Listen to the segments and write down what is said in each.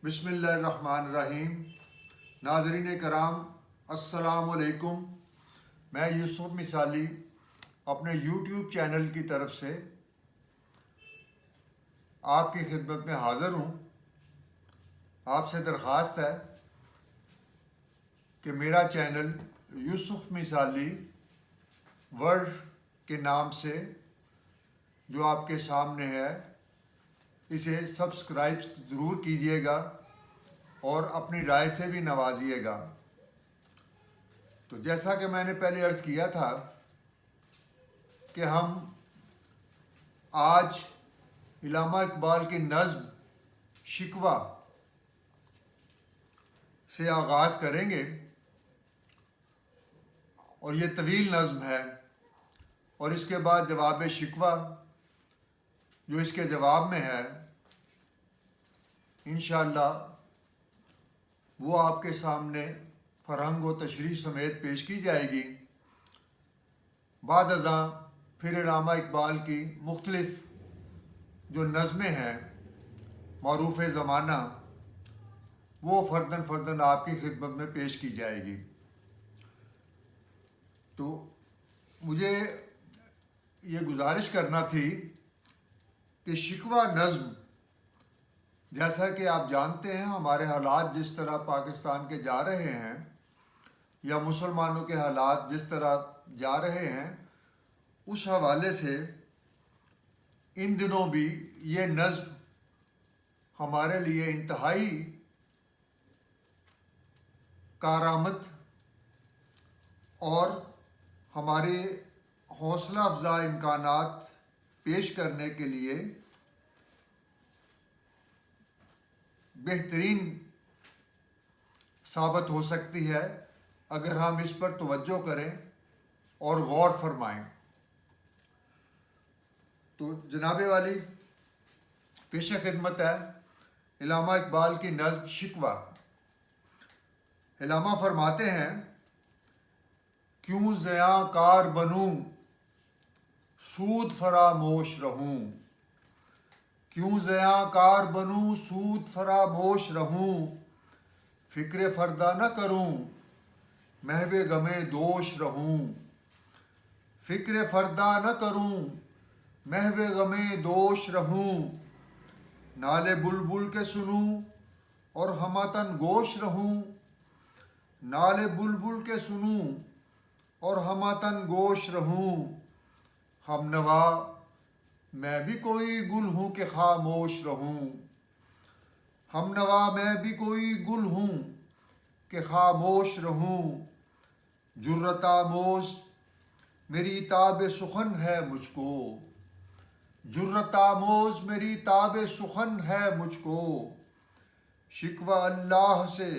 बिस्मिल्लाहिर्रहमानिर्रहीम। नाज़रीन कराम, अस्सलाम वालेकुम। मैं यूसुफ मिसाली अपने यूट्यूब चैनल की तरफ से आपकी खिदमत में हाज़िर हूँ। आपसे दरख्वास्त है कि मेरा चैनल यूसुफ मिसाली वर्ल्ड के नाम से जो आपके सामने है, इसे सब्सक्राइब ज़रूर कीजिएगा और अपनी राय से भी नवाजिएगा। तो जैसा कि मैंने पहले अर्ज़ किया था कि हम आज इल्लामा इकबाल की नज़्म शिकवा से आगाज़ करेंगे और ये तवील नज़्म है। और इसके बाद जवाब शिकवा जो इसके जवाब में है, इंशाअल्लाह वो आपके सामने फरहंग व तशरीह समेत पेश की जाएगी। बाद अज़ां फिर इल्लामा इकबाल की मुख्तलिफ जो नज़में हैं मरूफ़ ज़माना, वो फ़र्दन फ़र्दन आपकी खिदमत में पेश की जाएगी। तो मुझे ये गुजारिश करना थी कि शिकवा नज़्म, जैसा कि आप जानते हैं हमारे हालात जिस तरह पाकिस्तान के जा रहे हैं या मुसलमानों के हालात जिस तरह जा रहे हैं, उस हवाले से इन दिनों भी ये नज़्म हमारे लिए इंतहाई कारामद और हमारे हौसला अफजा इम्कानात पेश करने के लिए बेहतरीन साबित हो सकती है अगर हम इस पर तवज्जो करें और गौर फरमाएं। तो जनाबे वाली पेश खिदमत है इल्लामा इकबाल की नज़्म शिकवा। इल्लामा फरमाते हैं, क्यों ज़ियां कार बनूं सूद फरामोश रहूं, क्यों ज़ियां कार बनूं सूद फरामोश रहूं, फ़िक्र फ़र्दा न करूं महवे गमे दोष रहूं, फ़िक्र फ़र्दा न करूं महवे गमे दोष रहूं, नाले बुलबुल के सुनूं और हमतन गोश रहूं, नाले बुलबुल के सुनूं और हमतन गोश रहूं, हम नवा मैं भी कोई गुल हूँ कि खामोश रहूं, हम नवा मैं भी कोई गुल हूँ कि खामोश रहूं, जुर्रत आमोज़ मेरी ताब सुखन है मुझको, जुर्रत आमोज़ मेरी ताब सुखन है मुझको, शिकवा अल्लाह से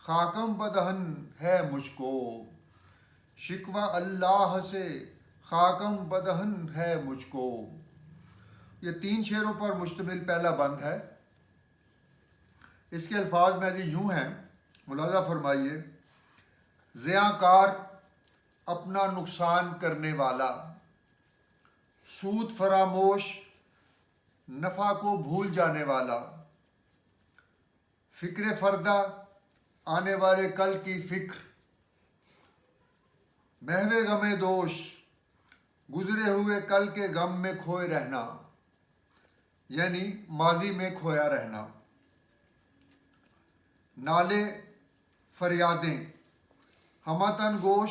खाकम बदहन है मुझको, शिकवा अल्लाह से खाकम बदहन है मुझको। ये 3 शेरों पर मुश्तमिल पहला बंद है। इसके अल्फाज में जी यूँ हैं, मुलाज़ा फरमाइए। ज़ियाकार अपना नुकसान करने वाला, सूद फरामोश नफ़ा को भूल जाने वाला, फ़िक्र फ़र्दा आने वाले कल की फ़िक्र, महवे गमे दोष गुज़रे हुए कल के गम में खोए रहना, यानी माजी में खोया रहना, नाले फरियादें हमतन गोश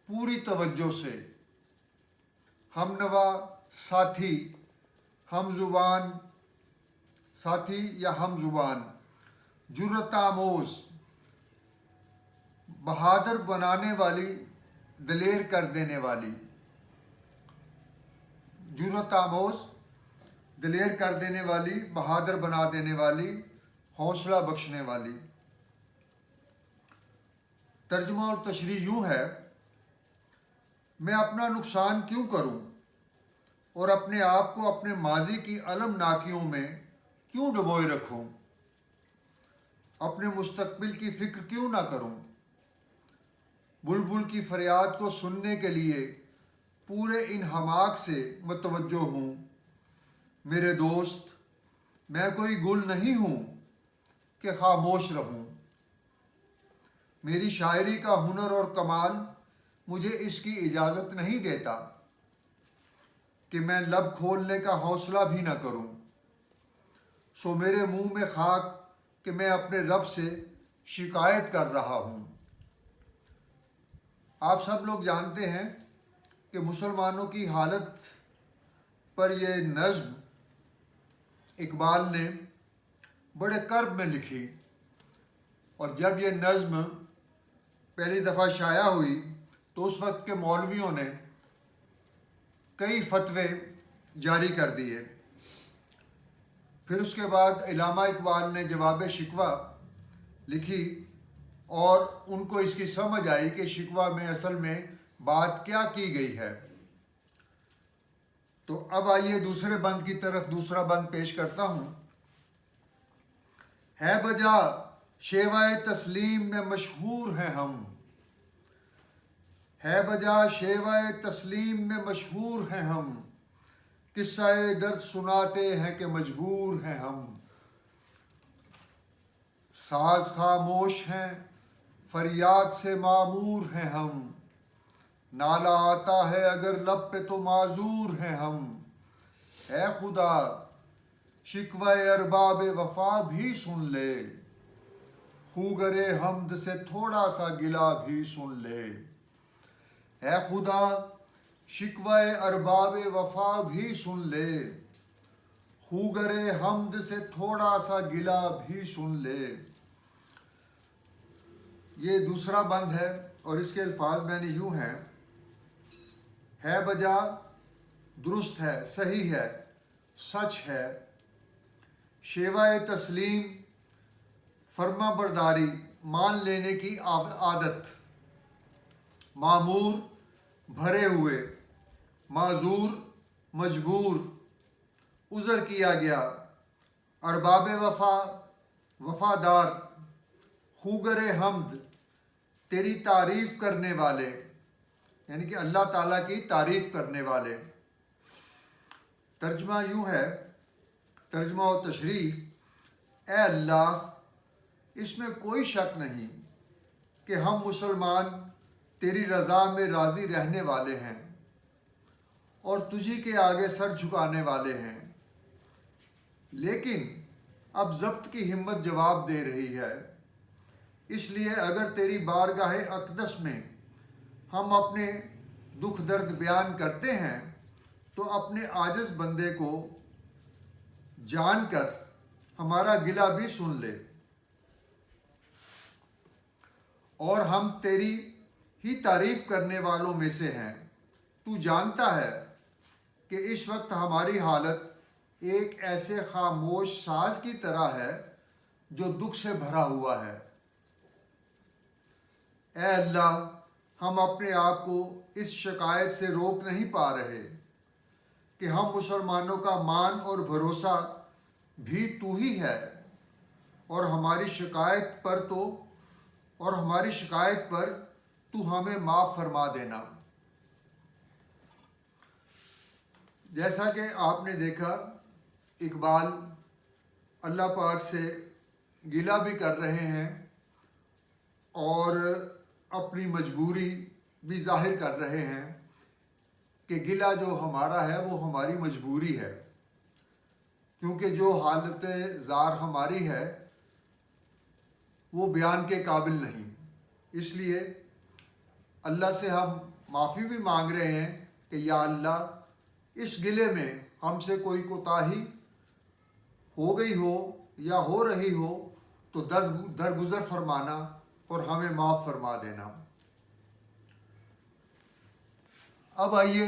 पूरी तवज्जो से, हम नवा साथी हम ज़ुबान साथी या हम ज़ुबान, जुर्रत आमोज़ बहादुर बनाने वाली दलेर कर देने वाली, जुर्रत आमोज़ दलेर कर देने वाली, बहादुर बना देने वाली, हौसला बख्शने वाली। तर्जुमा और तशरीह यूँ है, मैं अपना नुकसान क्यों करूं और अपने आप को अपने माजी की अलमनाकियों में क्यों डुबोए रखूं, अपने मुस्तकबिल की फ़िक्र क्यों ना करूं, बुलबुल की फरियाद को सुनने के लिए पूरे इन हमाक से मुतवज्जो हूँ। मेरे दोस्त, मैं कोई गुल नहीं हूँ کہ خاموش رہوں۔ میری شاعری کا ہنر اور کمال مجھے اس کی اجازت نہیں دیتا کہ میں لب کھولنے کا حوصلہ بھی نہ کروں۔ سو میرے منہ میں خاک کہ میں اپنے رب سے شکایت کر رہا ہوں۔ آپ سب لوگ جانتے ہیں کہ مسلمانوں کی حالت پر یہ نظم اقبال نے بڑے کرب میں لکھی، اور جب یہ نظم پہلی دفعہ شائع ہوئی تو اس وقت کے مولویوں نے کئی فتوے جاری کر دیے۔ پھر اس کے بعد علامہ اقبال نے جواب شکوہ لکھی، اور ان کو اس کی سمجھ آئی کہ شکوہ میں اصل میں بات کیا کی گئی ہے۔ تو اب آئیے دوسرے بند کی طرف دوسرا بند پیش کرتا ہوں۔ ہے بجا شیوائے تسلیم میں مشہور ہیں ہم، ہے بجا شیوائے تسلیم میں مشہور ہیں ہم، قصہ درد سناتے ہیں کہ مجبور ہیں ہم۔ ساز خاموش ہیں فریاد سے معمور ہیں ہم، نالا آتا ہے اگر لب پہ تو معذور ہیں ہم۔ اے خدا شکوہ ارباب وفا بھی سن لے، خوگر حمد سے تھوڑا سا گلہ بھی سن لے۔ اے خدا شکوہ ارباب وفا بھی سن لے، خوگر حمد سے تھوڑا سا گلہ بھی سن لے۔ یہ دوسرا بند ہے اور اس کے الفاظ میں نے یوں ہیں: ہے بجا درست ہے، صحیح ہے، سچ ہے، شیوائے تسلیم فرما برداری مان لینے کی عادت، معمور بھرے ہوئے، معذور مجبور، عذر کیا گیا، ارباب وفا وفادار، خوگر حمد تیری تعریف کرنے والے، یعنی کہ اللہ تعالیٰ کی تعریف کرنے والے۔ ترجمہ یوں ہے، ترجمہ و تشریح: اے اللہ، اس میں کوئی شک نہیں کہ ہم مسلمان تیری رضا میں راضی رہنے والے ہیں اور تجھی کے آگے سر جھکانے والے ہیں، لیکن اب ضبط کی ہمت جواب دے رہی ہے۔ اس لیے اگر تیری بارگاہ اقدس میں ہم اپنے دکھ درد بیان کرتے ہیں تو اپنے عاجز بندے کو جان کر ہمارا گلہ بھی سن لے، اور ہم تیری ہی تعریف کرنے والوں میں سے ہیں۔ تو جانتا ہے کہ اس وقت ہماری حالت ایک ایسے خاموش ساز کی طرح ہے جو دکھ سے بھرا ہوا ہے۔ اے اللہ، ہم اپنے آپ کو اس شکایت سے روک نہیں پا رہے کہ ہم مسلمانوں کا مان اور بھروسہ بھی تو ہی ہے، اور ہماری شکایت پر تو ہمیں معاف فرما دینا۔ جیسا کہ آپ نے دیکھا، اقبال اللہ پاک سے گلہ بھی کر رہے ہیں اور اپنی مجبوری بھی ظاہر کر رہے ہیں کہ گلہ جو ہمارا ہے وہ ہماری مجبوری ہے، کیونکہ جو حالت زار ہماری ہے وہ بیان کے قابل نہیں۔ اس لیے اللہ سے ہم معافی بھی مانگ رہے ہیں کہ یا اللہ، اس گلے میں ہم سے کوئی کوتاہی ہو گئی ہو یا ہو رہی ہو تو درگزر فرمانا اور ہمیں معاف فرما دینا۔ اب آئیے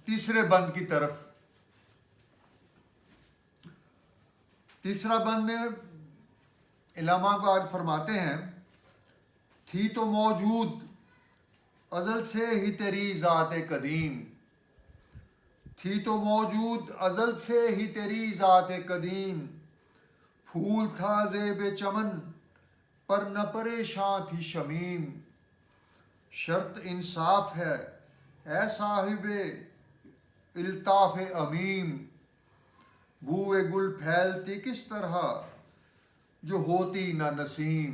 تیسرے بند کی طرف۔ تیسرا بند میں علامہ اقبال فرماتے ہیں: تھی تو موجود ازل سے ہی تیری ذات قدیم، تھی تو موجود ازل سے ہی تیری ذات قدیم، پھول تھا زیب چمن پر نہ پریشاں تھی شمیم، شرط انصاف ہے اے صاحب الطاف امیم، بوئے گل پھیلتی کس طرح जो होती न नसीम।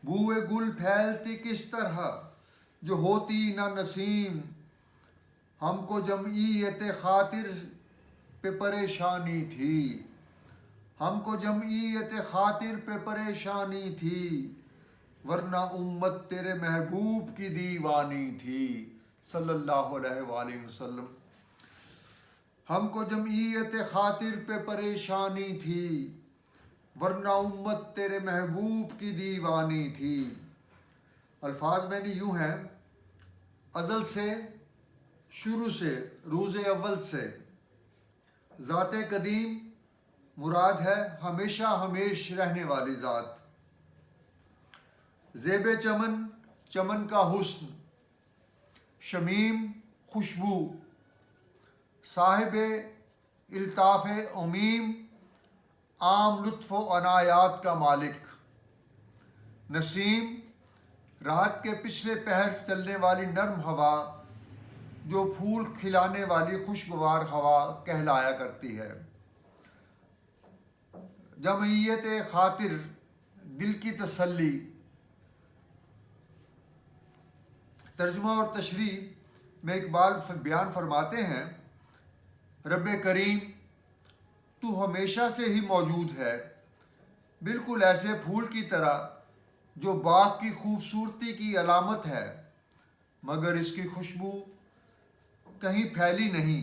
बूए गुल फैलती किस तरह जो होती न नसीम। हमको जमईयत खातिर पे परेशानी थी, हमको जमईयत खातिर पे परेशानी थी, वरना उम्मत तेरे महबूब की दीवानी थी सल्लल्लाहु अलैहि वसल्लम। हमको जमईयत खातिर पे परेशानी थी, वरना उम्मत तेरे महबूब की दीवानी थी। अल्फाज मैंने यूँ हैं, अज़ल से, शुरू से, रोज़े अव्वल से। ज़ाते कदीम मुराद है हमेशा हमेश रहने वाली ज़ात। ज़ेब चमन, चमन का हुस्न, शमीम खुशबू, साहिब इल्ताफ़ उमीम, आम लुत्फ़ व अनायात का मालिक। नसीम, रात के पिछले पहर चलने वाली नर्म हवा जो फूल खिलाने वाली खुशगवार हवा कहलाया करती है। जमईयत खातिर, दिल की तसल्ली। तर्जुमा और तशरीह में इकबाल बयान फरमाते हैं, रब्बे करीम तू हमेशा से ही मौजूद है, बिल्कुल ऐसे फूल की तरह जो बाग की खूबसूरती की अलामत है, मगर इसकी खुशबू कहीं फैली नहीं।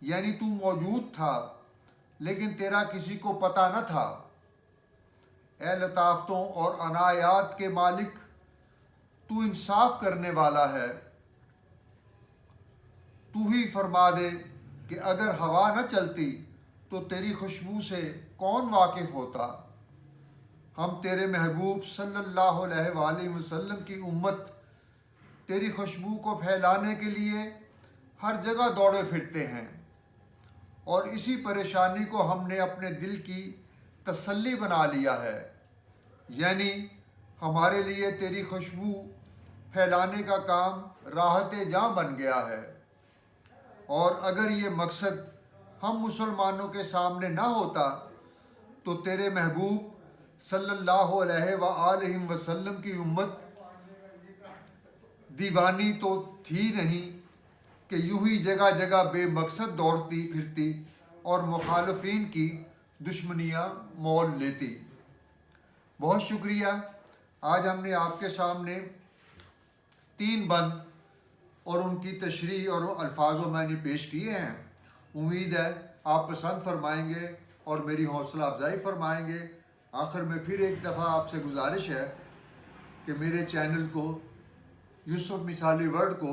यानी तू मौजूद था लेकिन तेरा किसी को पता न था। ए लताफ़तों और अनायात के मालिक, तू इंसाफ करने वाला है। तू ही फरमा दे कि अगर हवा न चलती तो तेरी खुशबू से कौन वाकिफ़ होता। हम तेरे महबूब सल्लल्लाहु अलैहि वसल्लम की उम्मत तेरी खुशबू को फैलाने के लिए हर जगह दौड़े फिरते हैं, और इसी परेशानी को हमने अपने दिल की तसल्ली बना लिया है। यानी हमारे लिए तेरी खुशबू फैलाने का काम राहत जाँ बन गया है। और अगर ये मकसद हम मुसलमानों के सामने ना होता तो तेरे महबूब सल्लल्लाहु अलैहि वसल्लम की उम्मत दीवानी तो थी नहीं कि यूं ही जगह जगह बेमकसद दौड़ती फिरती और मुखालफिन की दुश्मनियाँ मोल लेती। बहुत शुक्रिया। आज हमने आपके सामने 3 बंद और उनकी तशरीह और अल्फाजों मैंने पेश किए हैं। उम्मीद है आप पसंद फरमाएंगे और मेरी हौसला अफजाई फरमाएंगे। आखिर में फिर एक दफ़ा आपसे गुजारिश है कि मेरे चैनल को, यूसुफ मिसाली वर्ल्ड को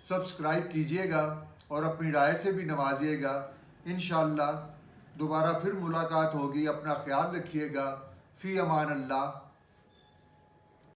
सब्सक्राइब कीजिएगा और अपनी राय से भी नवाजिएगा। इंशाअल्लाह दोबारा फिर मुलाकात होगी। अपना ख्याल रखिएगा। फ़ी अमान अल्लाह।